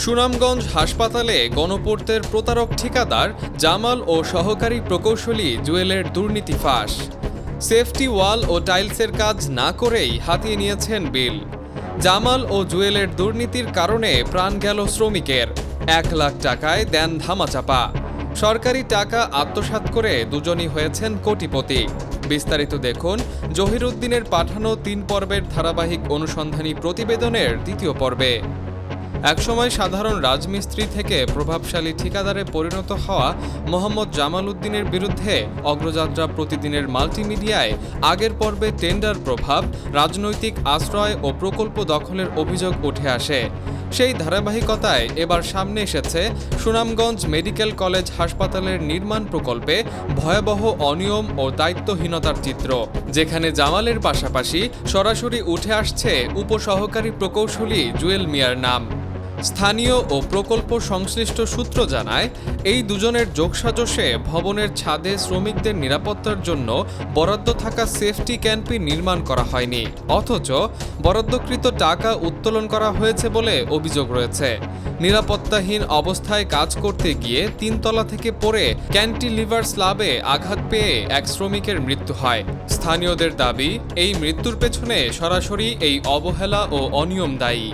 সুনামগঞ্জ হাসপাতালে গণপূর্তের প্রতারক ঠিকাদার জামাল ও সহকারী প্রকৌশলী জুয়েলের দুর্নীতি ফাঁস। সেফটি ওয়াল ও টাইলসের কাজ না করেই হাতিয়ে নিয়েছেন বিল। জামাল ও জুয়েলের দুর্নীতির কারণে প্রাণ গেল শ্রমিকের। 1 লাখ টাকায় দেন ধামাচাপা। সরকারি টাকা আত্মসাৎ করে দুজনই হয়েছেন কোটিপতি। বিস্তারিত দেখুন জহিরুদ্দিনের পাঠানো 3 পর্বের ধারাবাহিক অনুসন্ধানী প্রতিবেদনের 2য় পর্বে। একসময় সাধারণ রাজমিস্ত্রি থেকে প্রভাবশালী ঠিকাদারে পরিণত হওয়া মোহাম্মদ জামাল উদ্দিনের বিরুদ্ধে অগ্রযাত্রা প্রতিদিনের মাল্টিমিডিয়ায় আগের পর্বে টেন্ডার প্রভাব, রাজনৈতিক আশ্রয় ও প্রকল্প দখলের অভিযোগ উঠে আসে। সেই ধারাবাহিকতায় এবার সামনে এসেছে সুনামগঞ্জ মেডিকেল কলেজ হাসপাতালের নির্মাণ প্রকল্পে ভয়াবহ অনিয়ম ও দায়িত্বহীনতার চিত্র, যেখানে জামালের পাশাপাশি সরাসরি উঠে আসছে উপসহকারী প্রকৌশলী জুয়েল মিয়ার নাম। স্থানীয় ও প্রকল্প সংশ্লিষ্ট সূত্র জানায়, এই দুজনের যোগসাজশে ভবনের ছাদে শ্রমিকদের নিরাপত্তার জন্য বরাদ্দ থাকা সেফটি ক্যাম্পই নির্মাণ করা হয়নি, অথচ বরাদ্দকৃত টাকা উত্তোলন করা হয়েছে বলে অভিযোগ রয়েছে। নিরাপত্তাহীন অবস্থায় কাজ করতে গিয়ে 3 তলা থেকে পড়ে ক্যান্টিলিভার স্ল্যাবে আঘাত পেয়ে এক শ্রমিকের মৃত্যু হয়। স্থানীয়দের দাবি, এই মৃত্যুর পেছনে সরাসরি এই অবহেলা ও অনিয়ম দায়ী।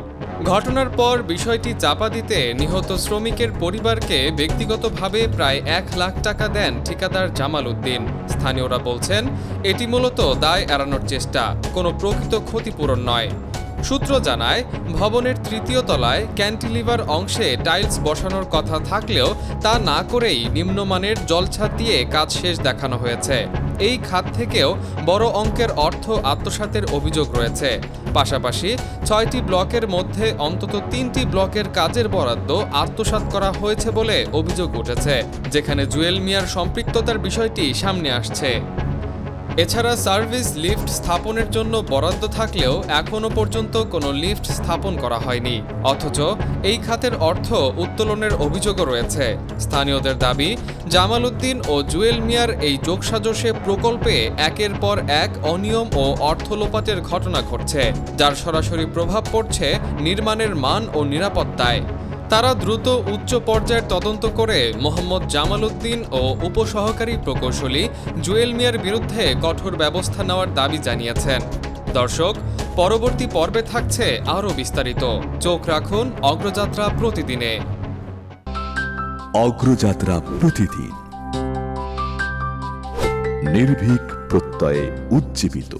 ঘটনার পর বিষয়টি চাপা দিতে নিহত শ্রমিকের পরিবারকে ব্যক্তিগতভাবে প্রায় 1 লাখ টাকা দেন ঠিকাদার জামাল উদ্দিন। স্থানীয়রা বলছেন, এটি মূলত দায় এড়ানোর চেষ্টা, কোনো প্রকৃত ক্ষতিপূরণ নয়। সূত্র জানায়, ভবনের 3য় তলায় ক্যান্টিলিভার অংশে টাইলস বসানোর কথা থাকলেও তা না করেই নিম্নমানের জলছাদ দিয়ে কাজ শেষ দেখানো হয়েছে। এই খাত থেকেও বড় অঙ্কের অর্থ আত্মসাতের অভিযোগ রয়েছে। পাশাপাশি 6টি ব্লকের মধ্যে অন্তত 3টি ব্লকের কাজের বরাদ্দ আত্মসাৎ করা হয়েছে বলে অভিযোগ উঠেছে, যেখানে জুয়েল মিয়ার সম্পৃক্ততার বিষয়টি সামনে আসছে। এছাড়া সার্ভিস লিফট স্থাপনের জন্য বরাদ্দ থাকলেও এখনও পর্যন্ত কোনো লিফট স্থাপন করা হয়নি, অথচ এই খাতের অর্থ উত্তোলনের অভিযোগও রয়েছে। স্থানীয়দের দাবি, জামাল উদ্দিন ও জুয়েল মিয়ার এই যোগসাজশে প্রকল্পে একের পর এক অনিয়ম ও অর্থ লোপাটের ঘটনা ঘটছে, যার সরাসরি প্রভাব পড়ছে নির্মাণের মান ও নিরাপত্তায়। তারা দ্রুত উচ্চ পর্যায়ের তদন্ত করে মোহাম্মদ জামাল উদ্দিন ও উপসহকারী প্রকৌশলী জুয়েল মিয়ার বিরুদ্ধে কঠোর ব্যবস্থা নেওয়ার দাবি জানিয়েছেন। দর্শক, পরবর্তী পর্বে থাকছে আরও বিস্তারিত। চোখ রাখুন অগ্রযাত্রা প্রতিদিনে। অগ্রযাত্রা প্রতিদিন, নির্ভীক প্রত্যয়ে উজ্জীবিত।